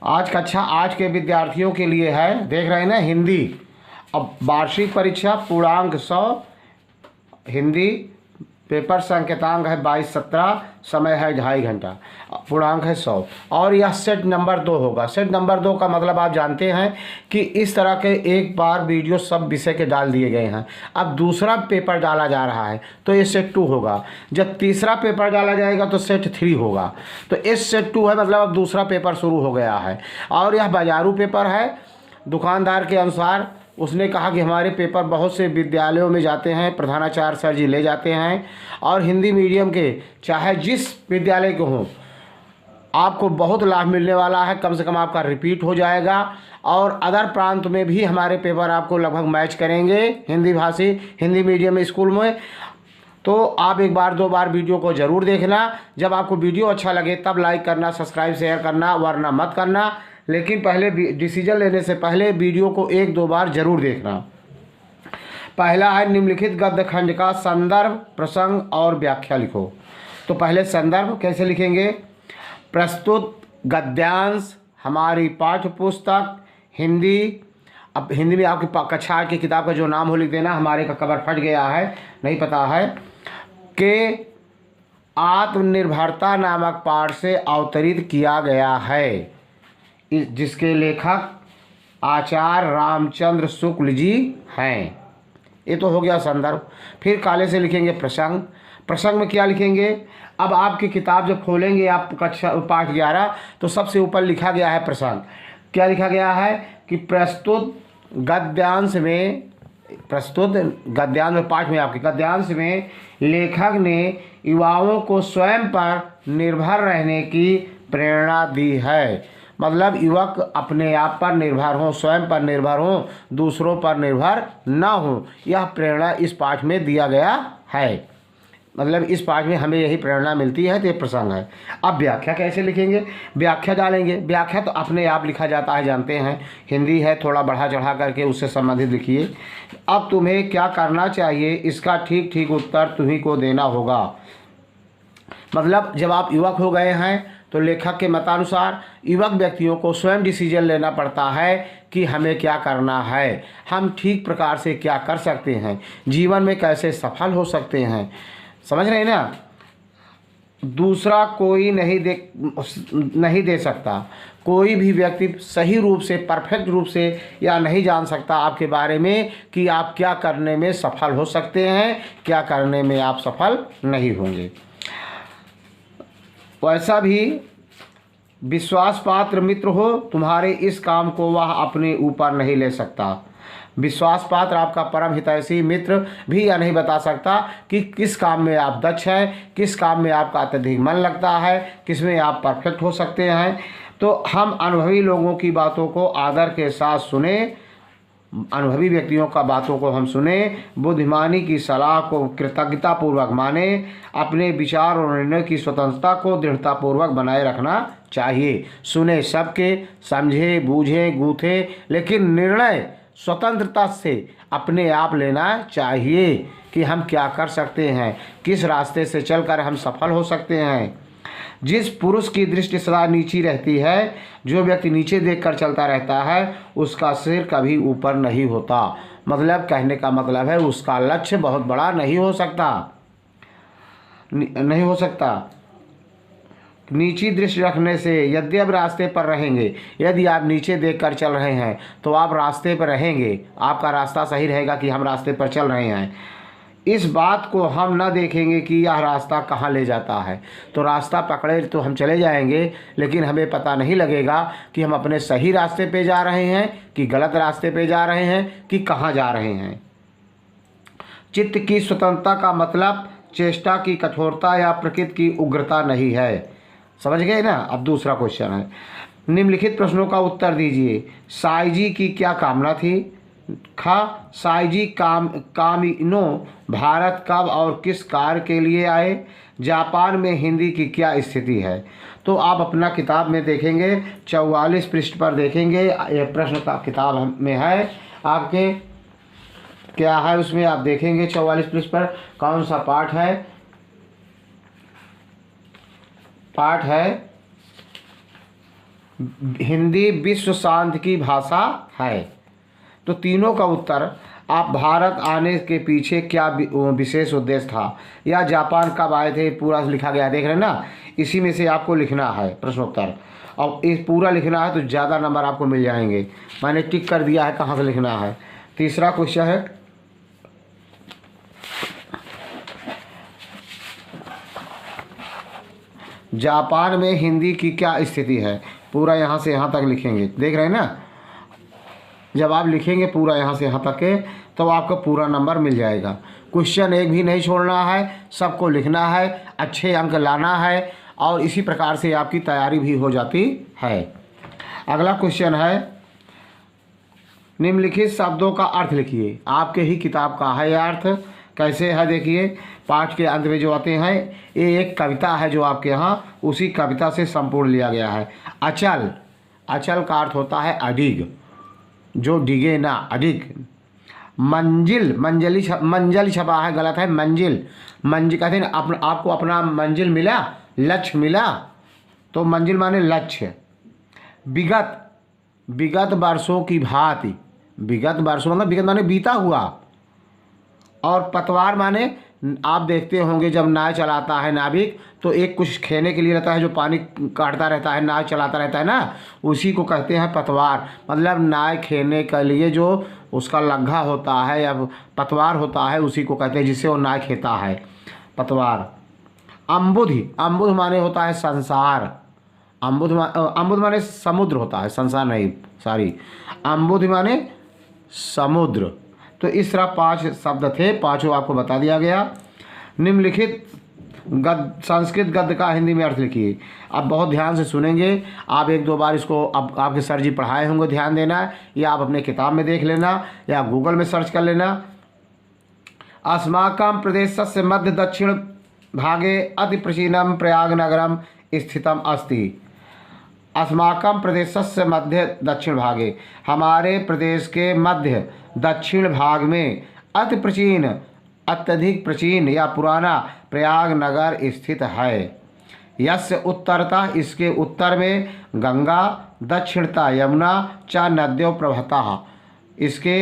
आज के विद्यार्थियों के लिए है, देख रहे हैं ना, हिंदी। अब वार्षिक परीक्षा पूर्णांक 100, हिंदी, पेपर संकेतांक है 22-17, समय है 2.5 घंटा, पूर्णांक है 100। और यह सेट नंबर 2 होगा। सेट नंबर 2 का मतलब आप जानते हैं कि इस तरह के एक बार वीडियो सब विषय के डाल दिए गए हैं। अब दूसरा पेपर डाला जा रहा है तो ये सेट 2 होगा। जब तीसरा पेपर डाला जाएगा तो सेट 3 होगा। तो इस सेट 2 है, मतलब अब दूसरा पेपर शुरू हो गया है। और यह बाजारू पेपर है। दुकानदार के अनुसार उसने कहा कि हमारे पेपर बहुत से विद्यालयों में जाते हैं, प्रधानाचार्य सर जी ले जाते हैं, और हिंदी मीडियम के चाहे जिस विद्यालय के हों, आपको बहुत लाभ मिलने वाला है। कम से कम आपका रिपीट हो जाएगा। और अदर प्रांत में भी हमारे पेपर आपको लगभग मैच करेंगे हिंदी भाषी, हिंदी मीडियम स्कूल में। तो आप एक बार 2 बार वीडियो को ज़रूर देखना। जब आपको वीडियो अच्छा लगे तब लाइक करना, सब्सक्राइब शेयर करना, वरना मत करना। लेकिन पहले डिसीजन लेने से पहले वीडियो को 1-2 बार जरूर देखना। पहला है, निम्नलिखित गद्य खंड का संदर्भ, प्रसंग और व्याख्या लिखो। तो पहले संदर्भ कैसे लिखेंगे? प्रस्तुत गद्यांश हमारी पाठ्य पुस्तक हिंदी। अब हिंदी में आपकी कक्षा 8 की किताब का जो नाम हो लिख देना। हमारे का कवर फट गया है, नहीं पता है। के आत्मनिर्भरता नामक पाठ से अवतरित किया गया है, जिसके लेखक आचार्य रामचंद्र शुक्ल जी हैं। ये तो हो गया संदर्भ। फिर काले से लिखेंगे प्रसंग। प्रसंग में क्या लिखेंगे? अब आपकी किताब जब खोलेंगे आप कक्षा पाठ 11, तो सबसे ऊपर लिखा गया है प्रसंग। क्या लिखा गया है कि प्रस्तुत गद्यांश में पाठ में, आपके गद्यांश में लेखक ने युवाओं को स्वयं पर निर्भर रहने की प्रेरणा दी है। मतलब युवक अपने आप पर निर्भर हों, स्वयं पर निर्भर हों, दूसरों पर निर्भर न हों। यह प्रेरणा इस पाठ में दिया गया है। मतलब इस पाठ में हमें यही प्रेरणा मिलती है। तो ये प्रसंग है। अब व्याख्या कैसे लिखेंगे? व्याख्या डालेंगे। व्याख्या तो अपने आप लिखा जाता है, जानते हैं। हिंदी है, थोड़ा बढ़ा चढ़ा करके उससे संबंधित लिखिए। अब तुम्हें क्या करना चाहिए, इसका ठीक ठीक उत्तर तुम्हीं को देना होगा। मतलब जब आप युवक हो गए हैं तो लेखक के मतानुसार युवक व्यक्तियों को स्वयं डिसीजन लेना पड़ता है कि हमें क्या करना है, हम ठीक प्रकार से क्या कर सकते हैं, जीवन में कैसे सफल हो सकते हैं। समझ रहे हैं ना? दूसरा कोई नहीं दे सकता। कोई भी व्यक्ति सही रूप से, परफेक्ट रूप से या नहीं जान सकता आपके बारे में कि आप क्या करने में सफल हो सकते हैं, क्या करने में आप सफल नहीं होंगे। वैसा भी विश्वास पात्र मित्र हो तुम्हारे इस काम को वह अपने ऊपर नहीं ले सकता। विश्वास पात्र आपका परम हितैषी मित्र भी यह नहीं बता सकता कि किस काम में आप दक्ष हैं, किस काम में आपका अत्यधिक मन लगता है, किस में आप परफेक्ट हो सकते हैं। तो हम अनुभवी लोगों की बातों को आदर के साथ सुने, अनुभवी व्यक्तियों का बातों को हम सुने, बुद्धिमानी की सलाह को कृतज्ञतापूर्वक माने, अपने विचार और निर्णय की स्वतंत्रता को दृढ़तापूर्वक बनाए रखना चाहिए। सुने सबके, समझे बूझे गूथे, लेकिन निर्णय स्वतंत्रता से अपने आप लेना चाहिए कि हम क्या कर सकते हैं, किस रास्ते से चलकर हम सफल हो सकते हैं। जिस पुरुष की दृष्टि सदा नीची रहती है, जो व्यक्ति नीचे देखकर चलता रहता है, उसका सिर कभी ऊपर नहीं होता। मतलब कहने का मतलब है उसका लक्ष्य बहुत बड़ा नहीं हो सकता। नीची दृष्टि रखने से यदि आप रास्ते पर रहेंगे, यदि आप नीचे देखकर चल रहे हैं तो आप रास्ते पर रहेंगे, आपका रास्ता सही रहेगा कि हम रास्ते पर चल रहे हैं। इस बात को हम न देखेंगे कि यह रास्ता कहाँ ले जाता है, तो रास्ता पकड़े तो हम चले जाएंगे, लेकिन हमें पता नहीं लगेगा कि हम अपने सही रास्ते पे जा रहे हैं कि गलत रास्ते पे जा रहे हैं कि कहाँ जा रहे हैं। चित्त की स्वतंत्रता का मतलब चेष्टा की कठोरता या प्रकृति की उग्रता नहीं है। समझ गए ना? अब दूसरा क्वेश्चन है, निम्नलिखित प्रश्नों का उत्तर दीजिए। साई जी की क्या कामना थी? साई जी कामिनो भारत कब और किस कार्य के लिए आए? जापान में हिंदी की क्या स्थिति है? तो आप अपना किताब में देखेंगे 44 पृष्ठ पर देखेंगे, यह प्रश्न का किताब में है आपके, क्या है उसमें आप देखेंगे 44 पृष्ठ पर कौन सा पाठ है। पाठ है हिंदी विश्व शांति की भाषा है। तो तीनों का उत्तर, आप भारत आने के पीछे क्या विशेष उद्देश्य था, या जापान कब आए थे, पूरा लिखा गया है, देख रहे हैं ना। इसी में से आपको लिखना है प्रश्नोत्तर, और इस पूरा लिखना है तो ज़्यादा नंबर आपको मिल जाएंगे। मैंने टिक कर दिया है कहाँ से लिखना है। तीसरा क्वेश्चन है, जापान में हिंदी की क्या स्थिति है। पूरा यहाँ से यहाँ तक लिखेंगे, देख रहे हैं ना। जब आप लिखेंगे पूरा यहाँ से यहाँ तक के, तो आपको पूरा नंबर मिल जाएगा। क्वेश्चन एक भी नहीं छोड़ना है, सबको लिखना है, अच्छे अंक लाना है, और इसी प्रकार से आपकी तैयारी भी हो जाती है। अगला क्वेश्चन है, निम्नलिखित शब्दों का अर्थ लिखिए। आपके ही किताब का है यह अर्थ। कैसे है देखिए, पाठ के अंत में जो आते हैं, ये एक कविता है जो आपके यहाँ, उसी कविता से संपूर्ण लिया गया है। अचल, अचल का अर्थ होता है अडिग, जो डिगे ना, अडिग। मंजिल, मंजिल छपा है, गलत है, मंजिल। मंजिल कहते हैं आपको अपना मंजिल मिला, लक्ष्य मिला, तो मंजिल माने लक्ष्य। विगत, विगत वर्षों की भांति, विगत वर्षों मतलब विगत माने बीता हुआ। और पतवार माने, आप देखते होंगे जब नाव चलाता है नाविक, तो एक कुछ खेने के लिए रहता है जो पानी काटता रहता है, नाव चलाता रहता है ना, उसी को कहते हैं पतवार। मतलब नाव खेने के लिए जो उसका लग्घा होता है या पतवार होता है, उसी को कहते हैं, जिससे वो नाव खेता है, पतवार। अम्बुधि, अम्बुध माने होता है संसार। अम्बुध माने समुद्र होता है, संसार नहीं, सॉरी। अम्बुधि माने समुद्र। तो इस तरह 5 शब्द थे, पांचों आपको बता दिया गया। निम्नलिखित गद्य, संस्कृत गद्य का हिंदी में अर्थ लिखिए। आप बहुत ध्यान से सुनेंगे, आप 1-2 बार इसको अब आपके सर जी पढ़ाए होंगे, ध्यान देना, या आप अपने किताब में देख लेना, या गूगल में सर्च कर लेना। अस्माकं प्रदेशस्य मध्य दक्षिण भागे अति प्राचीनम प्रयाग नगरम स्थितम अस्ति। अस्माकं प्रदेशस्य मध्य दक्षिण भागे, हमारे प्रदेश के मध्य दक्षिण भाग में अति प्राचीन, अत्यधिक प्राचीन या पुराना प्रयाग नगर स्थित है। यस्य उत्तरता, इसके उत्तर में गंगा, दक्षिणता यमुना च नद्यों प्रवहतः, इसके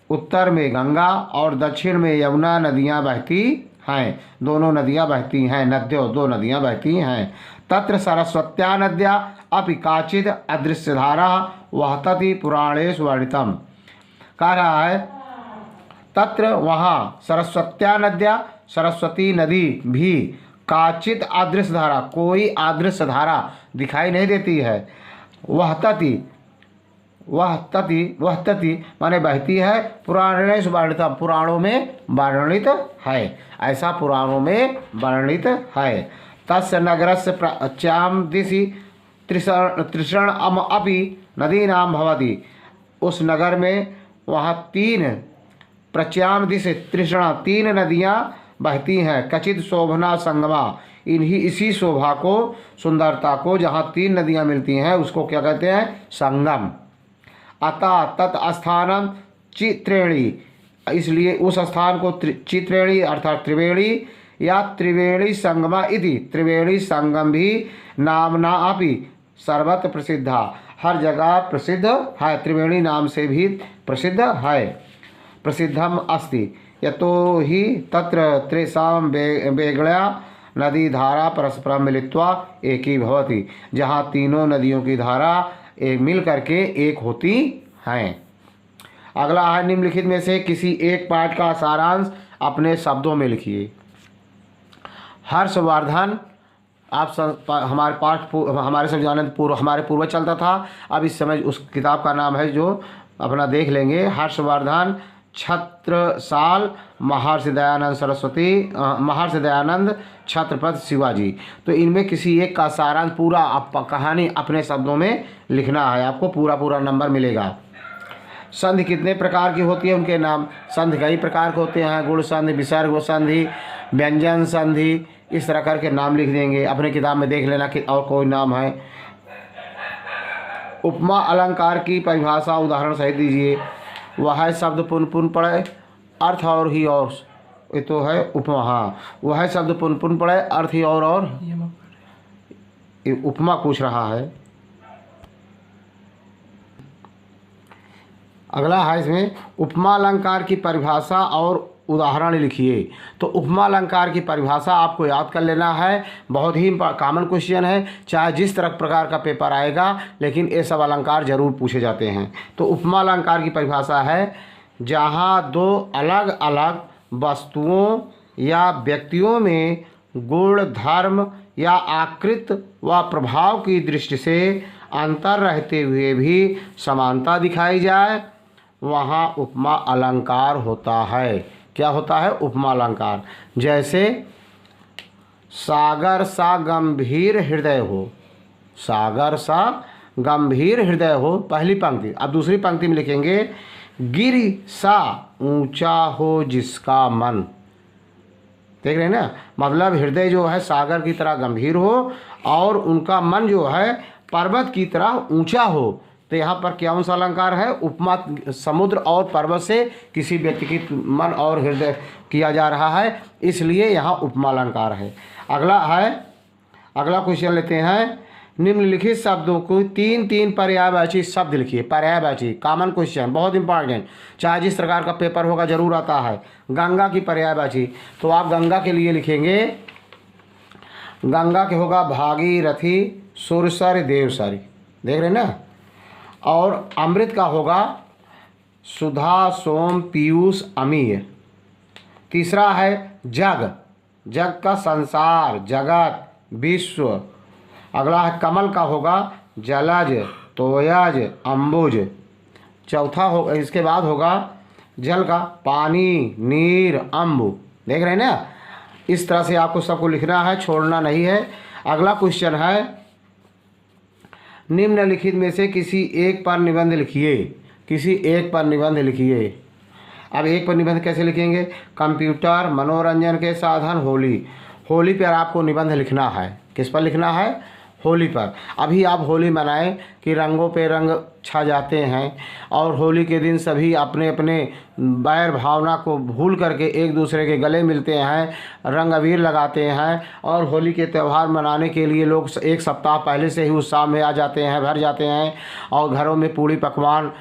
उत्तर में गंगा और दक्षिण में यमुना नदियाँ बहती हैं, दोनों नदियाँ बहती हैं, नद्यों, 2 नदियाँ बहती हैं। तत्र सरस्वत्या नद्या अपि काचिद अदृश्यधारा वहतति पुराणेषु वर्णितम्। कह रहा है, तत्र वहाँ सरस्वत्या नद्या, सरस्वती नदी भी, काचित अदृश्य धारा, कोई अदृश्य धारा दिखाई नहीं देती है, वहतति, वहतति, वहतति माने बहती है, पुराणेषु वर्णितम्, पुराणों में वर्णित है, ऐसा पुराणों में वर्णित है। तस्य नगरस्य प्राच्यां दिशि तृषणम् अपि नदीनां भवति, उस नगर में वहाँ 3 प्राच्यां दिशि तृष्णा, 3 नदियाँ बहती हैं। कचित शोभना संगमा, इन्हीं इसी शोभा को, सुंदरता को, जहाँ 3 नदियाँ मिलती हैं उसको क्या कहते हैं, संगम। अतः तत्स्थानम चित्रेणी, इसलिए उस स्थान को चित्रेणी अर्थात त्रिवेणी या त्रिवेणी संगमा इति, त्रिवेणी संगम भी नामना अपि सर्वत्र प्रसिद्धा, हर जगह प्रसिद्ध है, त्रिवेणी नाम से भी प्रसिद्ध है। प्रसिद्धम अस्ति यतो ही तत्र त्रिसां वेगळ्या नदी धारा परस्परं मिलित्वा एकी भवति, जहाँ तीनों नदियों की धारा एक मिल करके एक होती हैं। अगला है, निम्नलिखित में से किसी एक पाठ का सारांश अपने शब्दों में लिखिए। हर्षवर्धन, आप हमारे पाठ हमारे सब जाने पूर्व हमारे पूर्वज चलता था, अब इस समय उस किताब का नाम है जो अपना देख लेंगे। हर्षवर्धन, छत्रसाल, महर्षि दयानंद सरस्वती, महर्षि दयानंद, छत्रपति शिवाजी। तो इनमें किसी एक का सारांश पूरा आप कहानी अपने शब्दों में लिखना है, आपको पूरा नंबर मिलेगा। संधि कितने प्रकार की होती है, उनके नाम। संधि कई प्रकार के होते हैं, गुण संधि, विसर्ग संधि, व्यंजन संधि, इस तरह करके नाम लिख देंगे, अपने किताब में देख लेना कि और कोई नाम है। उपमा अलंकार की परिभाषा उदाहरण सहित दीजिए। वह शब्द पुन पढ़े, अर्थ और ही और, ये तो है उपमा। हाँ, वह शब्द पुन पढ़े, अर्थ ही और ये उपमा पूछ रहा है। अगला है इसमें उपमा अलंकार की परिभाषा और उदाहरण लिखिए। तो उपमा अलंकार की परिभाषा आपको याद कर लेना है, बहुत ही कॉमन क्वेश्चन है, चाहे जिस तरह प्रकार का पेपर आएगा लेकिन ये सब अलंकार जरूर पूछे जाते हैं। तो उपमा अलंकार की परिभाषा है, जहाँ दो अलग अलग वस्तुओं या व्यक्तियों में गुण, धर्म या आकृति व प्रभाव की दृष्टि से अंतर रहते हुए भी समानता दिखाई जाए, वहाँ उपमा अलंकार होता है। क्या होता है? उपमा अलंकार। जैसे सागर सा गंभीर हृदय हो, सागर सा गंभीर हृदय हो, पहली पंक्ति। अब दूसरी पंक्ति में लिखेंगे गिर सा ऊंचा हो जिसका मन। देख रहे हैं ना, मतलब हृदय जो है सागर की तरह गंभीर हो और उनका मन जो है पर्वत की तरह ऊंचा हो। तो यहाँ पर कौन सा अलंकार है? उपमा समुद्र और पर्वत से किसी व्यक्ति की मन और हृदय किया जा रहा है, इसलिए यहाँ उपमा अलंकार है। अगला क्वेश्चन लेते हैं। निम्नलिखित शब्दों को तीन पर्यायवाची शब्द लिखिए। पर्यायवाची कॉमन क्वेश्चन, बहुत इंपॉर्टेंट, चाहे जिस प्रकार का पेपर होगा जरूर आता है। गंगा की पर्यायवाची, तो आप गंगा के लिए लिखेंगे, गंगा के होगा भागीरथी, सुरसर, देवसरी। देख रहे हैं ना। और अमृत का होगा सुधा, सोम, पीयूष, अमीय। तीसरा है जग, जग का संसार, जगत, विश्व। अगला है कमल का होगा जलज, तोयज, अम्बुज। चौथा होगा, इसके बाद होगा जल का पानी, नीर, अम्बु। देख रहे हैं ना। इस तरह से आपको सबको लिखना है, छोड़ना नहीं है। अगला क्वेश्चन है, निम्नलिखित में से किसी एक पर निबंध लिखिए। किसी एक पर निबंध लिखिए। अब एक पर निबंध कैसे लिखेंगे? कंप्यूटर, मनोरंजन के साधन, होली। होली पर आपको निबंध लिखना है। किस पर लिखना है? होली पर। अभी आप होली मनाएं कि रंगों पे रंग छा जाते हैं और होली के दिन सभी अपने अपने बैर भावना को भूल करके एक दूसरे के गले मिलते हैं, रंग अबीर लगाते हैं और होली के त्यौहार मनाने के लिए लोग एक सप्ताह पहले से ही उत्साह में आ जाते हैं, भर जाते हैं और घरों में पूड़ी पकवान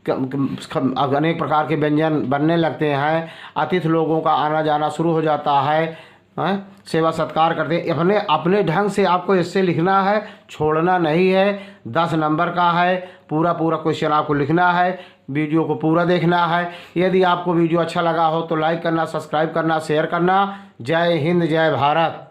अनेक प्रकार के व्यंजन बनने लगते हैं। अतिथि लोगों का आना जाना शुरू हो जाता है, सेवा सत्कार करते हैं। अपने अपने ढंग से आपको इससे लिखना है, छोड़ना नहीं है। 10 नंबर का है, पूरा क्वेश्चन आपको लिखना है। वीडियो को पूरा देखना है। यदि आपको वीडियो अच्छा लगा हो तो लाइक करना, सब्सक्राइब करना, शेयर करना। जय हिंद, जय भारत।